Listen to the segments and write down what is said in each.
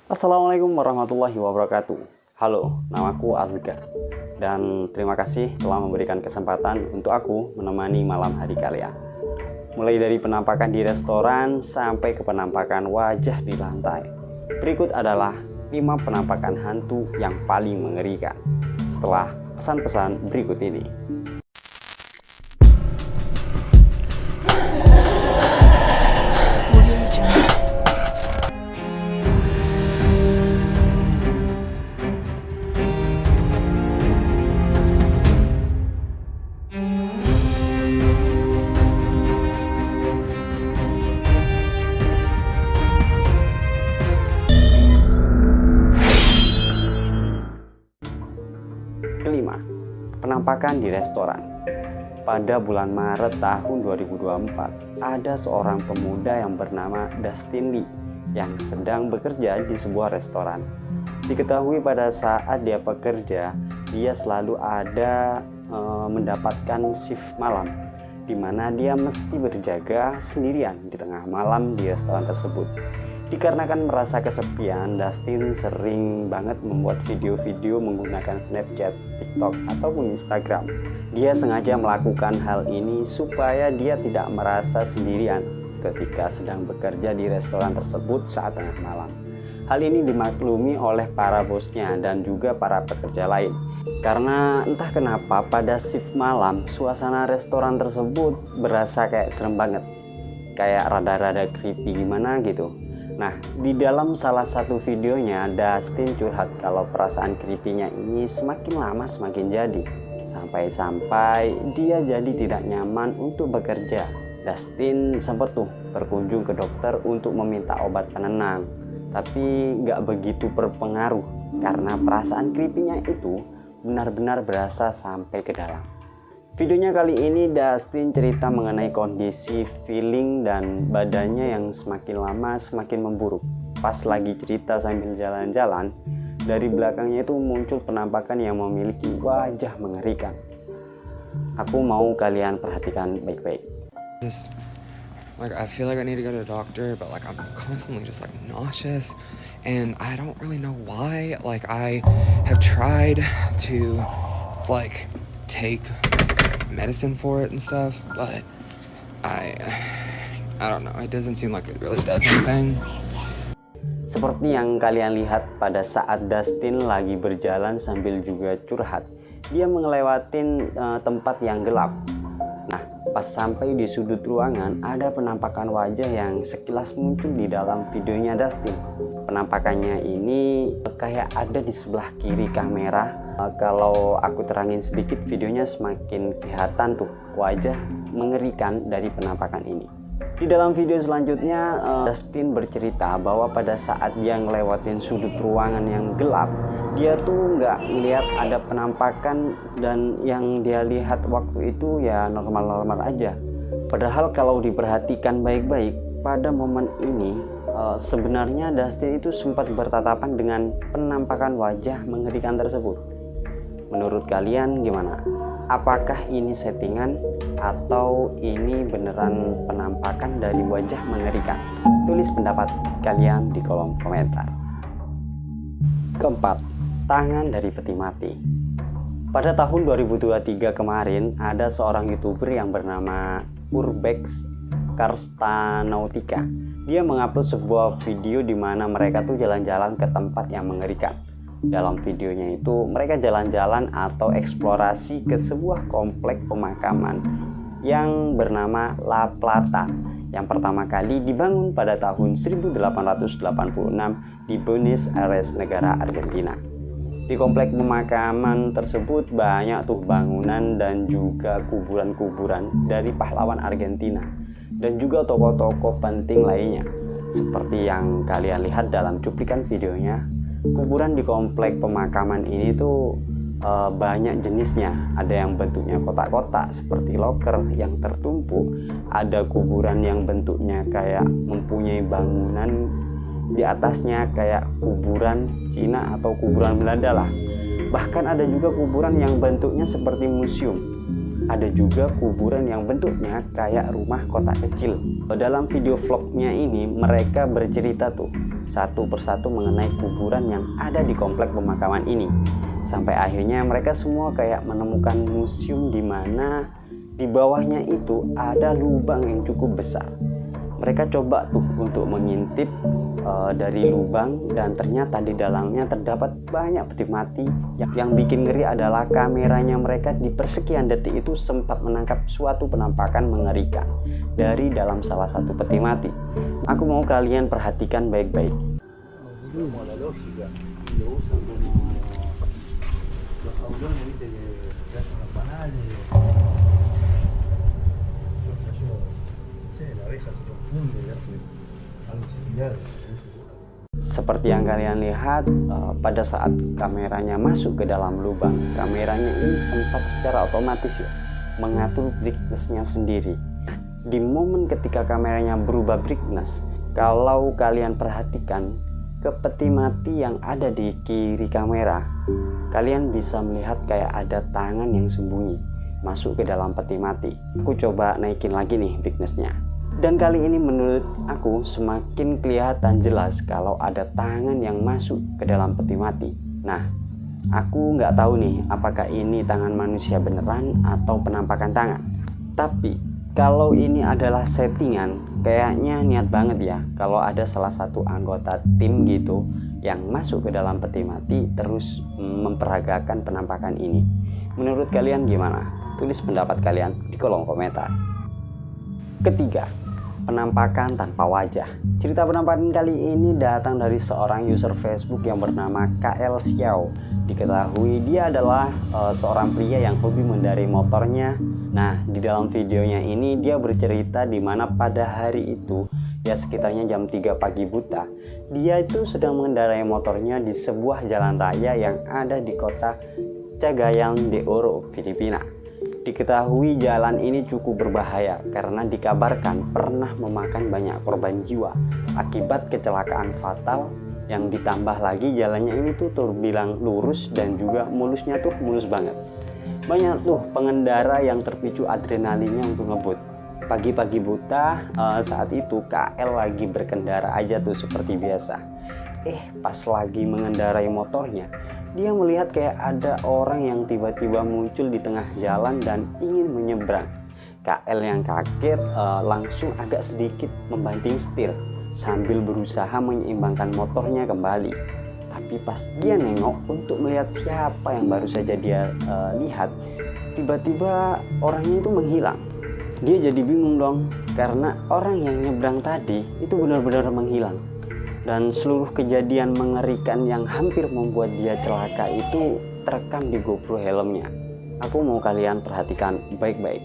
Assalamualaikum warahmatullahi wabarakatuh. Halo, namaku Azga dan terima kasih telah memberikan kesempatan untuk aku menemani malam hari kalian. Mulai dari penampakan di restoran sampai ke penampakan wajah di lantai. Berikut adalah 5 penampakan hantu yang paling mengerikan. Setelah pesan-pesan berikut ini. Kelima, penampakan di restoran. Pada bulan Maret tahun 2024, ada seorang pemuda yang bernama Dustin Lee yang sedang bekerja di sebuah restoran. Diketahui pada saat dia bekerja, dia selalu ada mendapatkan shift malam, di mana dia mesti berjaga sendirian di tengah malam di restoran tersebut. Dikarenakan merasa kesepian, Dustin sering banget membuat video-video menggunakan Snapchat, TikTok, ataupun Instagram. Dia sengaja melakukan hal ini supaya dia tidak merasa sendirian ketika sedang bekerja di restoran tersebut saat tengah malam. Hal ini dimaklumi oleh para bosnya dan juga para pekerja lain. Karena entah kenapa pada shift malam, suasana restoran tersebut berasa kayak serem banget. Kayak rada-rada creepy gimana gitu. Nah, di dalam salah satu videonya, Dustin curhat kalau perasaan creepy-nya ini semakin lama semakin jadi. Sampai-sampai dia jadi tidak nyaman untuk bekerja. Dustin sempat tuh berkunjung ke dokter untuk meminta obat penenang. Tapi nggak begitu berpengaruh karena perasaan creepy-nya itu benar-benar berasa sampai ke dalam. Videonya kali ini Dustin cerita mengenai kondisi feeling dan badannya yang semakin lama semakin memburuk. Pas lagi cerita sambil jalan-jalan, dari belakangnya itu muncul penampakan yang memiliki wajah mengerikan. Aku mau kalian perhatikan baik-baik. I feel like I need to go to the doctor, but I'm constantly just nauseous, and I don't really know why. I have tried to take medicine for it and stuff, but I don't know, it doesn't seem like it really does anything. Seperti yang kalian lihat pada saat Dustin lagi berjalan sambil juga curhat, dia melewatin tempat yang gelap. Nah, pas sampai di sudut ruangan, ada penampakan wajah yang sekilas muncul di dalam videonya Dustin. Penampakannya ini kayak ada di sebelah kiri kamera. Kalau aku terangin sedikit videonya, semakin kelihatan tuh wajah mengerikan dari penampakan ini. Di dalam video selanjutnya, Dustin bercerita bahwa pada saat dia ngelewatin sudut ruangan yang gelap, dia tuh nggak ngelihat ada penampakan, dan yang dia lihat waktu itu ya normal-normal aja. Padahal kalau diperhatikan baik-baik, pada momen ini sebenarnya Dustin itu sempat bertatapan dengan penampakan wajah mengerikan tersebut. Menurut kalian gimana? Apakah ini settingan atau ini beneran penampakan dari wajah mengerikan? Tulis pendapat kalian di kolom komentar. Keempat, tangan dari peti mati. Pada tahun 2023 kemarin, ada seorang YouTuber yang bernama Urbex Karstanautika. Dia mengupload sebuah video di mana mereka tuh jalan-jalan ke tempat yang mengerikan. Dalam videonya itu mereka jalan-jalan atau eksplorasi ke sebuah komplek pemakaman yang bernama La Plata, yang pertama kali dibangun pada tahun 1886 di Buenos Aires, negara Argentina. Di komplek pemakaman tersebut banyak tuh bangunan dan juga kuburan-kuburan dari pahlawan Argentina dan juga tokoh-tokoh penting lainnya. Seperti yang kalian lihat dalam cuplikan videonya, kuburan di komplek pemakaman ini tuh banyak jenisnya. Ada yang bentuknya kotak-kotak seperti loker yang tertumpuk, ada kuburan yang bentuknya kayak mempunyai bangunan di atasnya kayak kuburan Cina atau kuburan Belanda lah. Bahkan ada juga kuburan yang bentuknya seperti museum. Ada juga kuburan yang bentuknya kayak rumah kotak kecil. Dalam video vlognya ini mereka bercerita tuh satu persatu mengenai kuburan yang ada di komplek pemakaman ini. Sampai akhirnya mereka semua kayak menemukan museum di mana di bawahnya itu ada lubang yang cukup besar. Mereka coba tuh untuk mengintip dari lubang, dan ternyata di dalamnya terdapat banyak peti mati. Yang bikin ngeri adalah kameranya mereka di persekian detik itu sempat menangkap suatu penampakan mengerikan dari dalam salah satu peti mati. Aku mau kalian perhatikan baik-baik. Seperti yang kalian lihat, pada saat kameranya masuk ke dalam lubang, kameranya ini sempat secara otomatis ya mengatur brightness-nya sendiri. Di momen ketika kameranya berubah brightness, kalau kalian perhatikan ke peti mati yang ada di kiri kamera, kalian bisa melihat kayak ada tangan yang sembunyi masuk ke dalam peti mati. Aku coba naikin lagi nih brightness-nya. Dan kali ini menurut aku semakin kelihatan jelas kalau ada tangan yang masuk ke dalam peti mati. Nah, aku nggak tahu nih apakah ini tangan manusia beneran atau penampakan tangan. Tapi kalau ini adalah settingan, kayaknya niat banget ya kalau ada salah satu anggota tim gitu yang masuk ke dalam peti mati terus memperagakan penampakan ini. Menurut kalian gimana? Tulis pendapat kalian di kolom komentar. Ketiga, penampakan tanpa wajah. Cerita penampakan kali ini datang dari seorang user Facebook yang bernama KL Xiao. Diketahui dia adalah seorang pria yang hobi mengendarai motornya. Nah, di dalam videonya ini dia bercerita di mana pada hari itu, ya sekitarnya jam 3 pagi buta, dia itu sedang mengendarai motornya di sebuah jalan raya yang ada di kota Cagayan de Oro, Filipina. Diketahui jalan ini cukup berbahaya karena dikabarkan pernah memakan banyak korban jiwa akibat kecelakaan fatal, yang ditambah lagi jalannya ini tuh terbilang lurus dan juga mulusnya tuh mulus banget. Banyak tuh pengendara yang terpicu adrenalinnya untuk ngebut. Pagi-pagi buta saat itu KL lagi berkendara aja tuh seperti biasa. Pas lagi mengendarai motornya, dia melihat kayak ada orang yang tiba-tiba muncul di tengah jalan dan ingin menyeberang. KL yang kaget langsung agak sedikit membanting setir sambil berusaha menyeimbangkan motornya kembali. Tapi pas dia nengok untuk melihat siapa yang baru saja dia lihat, tiba-tiba orangnya itu menghilang. Dia jadi bingung dong, karena orang yang nyebrang tadi itu benar-benar menghilang. Dan seluruh kejadian mengerikan yang hampir membuat dia celaka itu terekam di GoPro helmnya. Aku mau kalian perhatikan baik-baik.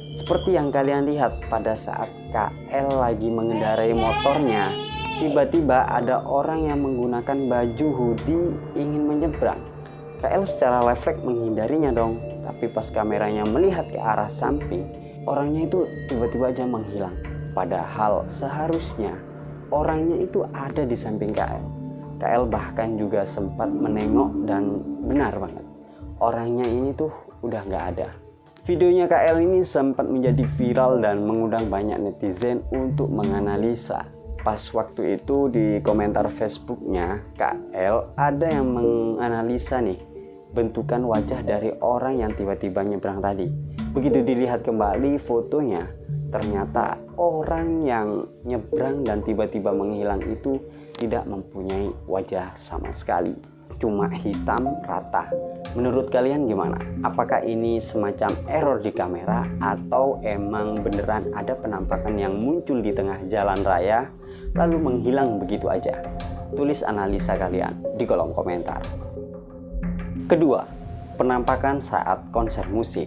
Seperti yang kalian lihat pada saat KL lagi mengendarai motornya, tiba-tiba ada orang yang menggunakan baju hoodie ingin menyeberang. KL secara refleks menghindarinya dong, tapi pas kameranya melihat ke arah samping, orangnya itu tiba-tiba aja menghilang. Padahal seharusnya orangnya itu ada di samping KL. KL bahkan juga sempat menengok dan benar banget, orangnya ini tuh udah nggak ada. Videonya KL ini sempat menjadi viral dan mengundang banyak netizen untuk menganalisa. Pas waktu itu di komentar Facebooknya KL ada yang menganalisa nih bentukan wajah dari orang yang tiba-tiba nyebrang tadi. Begitu dilihat kembali fotonya, ternyata orang yang nyebrang dan tiba-tiba menghilang itu tidak mempunyai wajah sama sekali, cuma hitam rata. Menurut kalian gimana? Apakah ini semacam error di kamera atau emang beneran ada penampakan yang muncul di tengah jalan raya lalu menghilang begitu aja? Tulis analisa kalian di kolom komentar. Kedua, penampakan saat konser musik.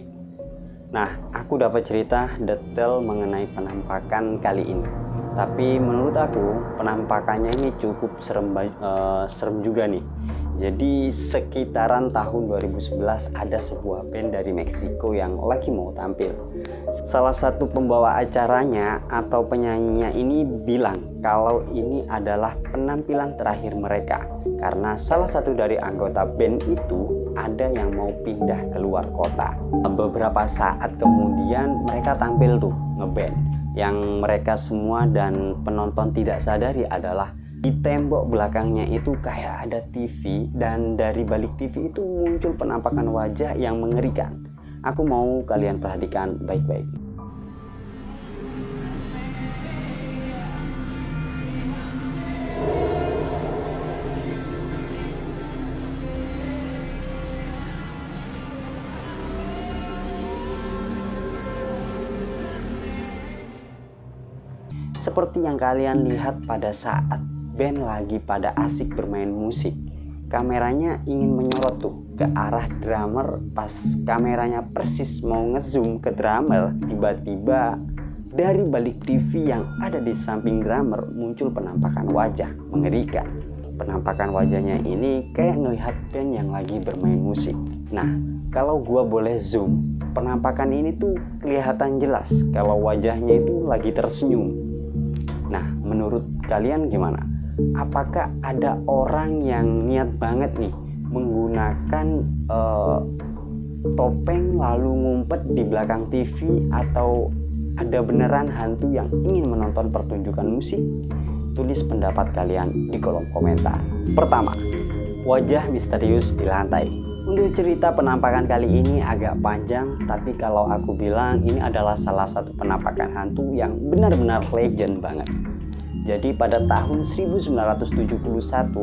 Nah, aku dapat cerita detail mengenai penampakan kali ini. Tapi menurut aku penampakannya ini cukup serem juga nih. Jadi sekitaran tahun 2011 ada sebuah band dari Meksiko yang lagi mau tampil. Salah satu pembawa acaranya atau penyanyinya ini bilang kalau ini adalah penampilan terakhir mereka, karena salah satu dari anggota band itu ada yang mau pindah keluar kota. Beberapa saat kemudian mereka tampil tuh ngeband. Yang mereka semua dan penonton tidak sadari adalah di tembok belakangnya itu kayak ada TV, dan dari balik TV itu muncul penampakan wajah yang mengerikan. Aku mau kalian perhatikan baik-baik. Seperti yang kalian lihat pada saat band lagi pada asik bermain musik, kameranya ingin menyorot tuh ke arah drummer. Pas kameranya persis mau ngezoom ke drummer, tiba-tiba dari balik TV yang ada di samping drummer muncul penampakan wajah mengerikan. Penampakan wajahnya ini kayak ngelihat band yang lagi bermain musik. Nah, kalau gua boleh zoom, penampakan ini tuh kelihatan jelas kalau wajahnya itu lagi tersenyum. Nah, menurut kalian gimana? Apakah ada orang yang niat banget nih menggunakan topeng lalu ngumpet di belakang TV, atau ada beneran hantu yang ingin menonton pertunjukan musik? Tulis pendapat kalian di kolom komentar. Pertama, wajah misterius di lantai. Untuk cerita penampakan kali ini agak panjang, tapi kalau aku bilang ini adalah salah satu penampakan hantu yang benar-benar legend banget. Jadi pada tahun 1971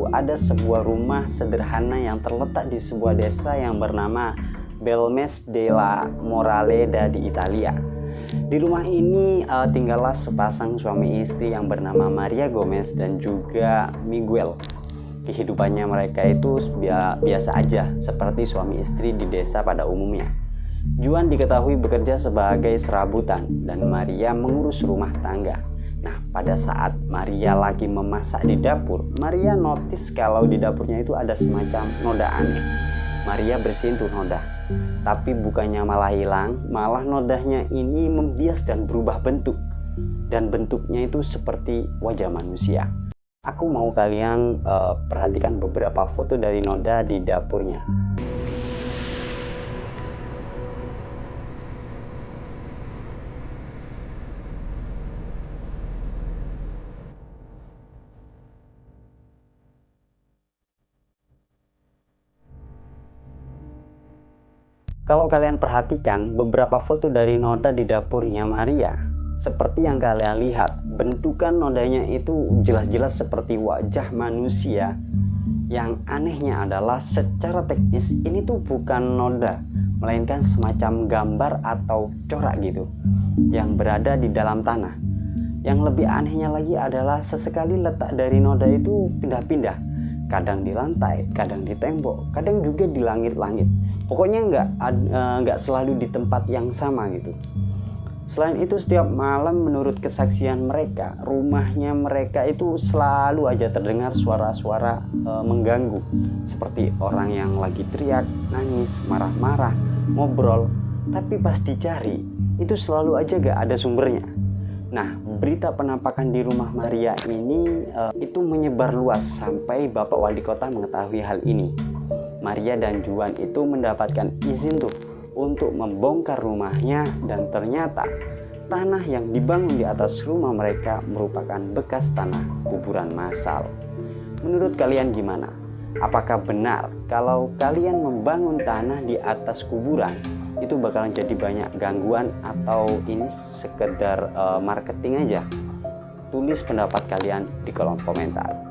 ada sebuah rumah sederhana yang terletak di sebuah desa yang bernama Belmes della Moraleda di Italia. Di rumah ini tinggallah sepasang suami istri yang bernama Maria Gomez dan juga Miguel. Kehidupannya mereka itu biasa aja seperti suami istri di desa pada umumnya. Juan diketahui bekerja sebagai serabutan dan Maria mengurus rumah tangga. Nah, pada saat Maria lagi memasak di dapur, Maria notice kalau di dapurnya itu ada semacam noda aneh. Maria bersihin tuh noda, tapi bukannya malah hilang, malah nodanya ini membias dan berubah bentuk. Dan bentuknya itu seperti wajah manusia. Aku mau kalian perhatikan beberapa foto dari noda di dapurnya. Kalau kalian perhatikan beberapa foto dari noda di dapurnya Maria, seperti yang kalian lihat, bentukan nodanya itu jelas-jelas seperti wajah manusia. Yang anehnya adalah secara teknis ini tuh bukan noda, melainkan semacam gambar atau corak gitu yang berada di dalam tanah. Yang lebih anehnya lagi adalah sesekali letak dari noda itu pindah-pindah, kadang di lantai, kadang di tembok, kadang juga di langit-langit. Pokoknya nggak selalu di tempat yang sama gitu. Selain itu, setiap malam menurut kesaksian mereka, rumahnya mereka itu selalu aja terdengar suara-suara mengganggu, seperti orang yang lagi teriak, nangis, marah-marah, ngobrol. Tapi pas dicari, itu selalu aja gak ada sumbernya. Nah, berita penampakan di rumah Maria ini itu menyebar luas sampai Bapak Wali Kota mengetahui hal ini. Maria dan Juan itu mendapatkan izin tuh untuk membongkar rumahnya, dan ternyata tanah yang dibangun di atas rumah mereka merupakan bekas tanah kuburan massal. Menurut kalian gimana? Apakah benar kalau kalian membangun tanah di atas kuburan itu bakalan jadi banyak gangguan, atau ini sekedar marketing aja? Tulis pendapat kalian di kolom komentar.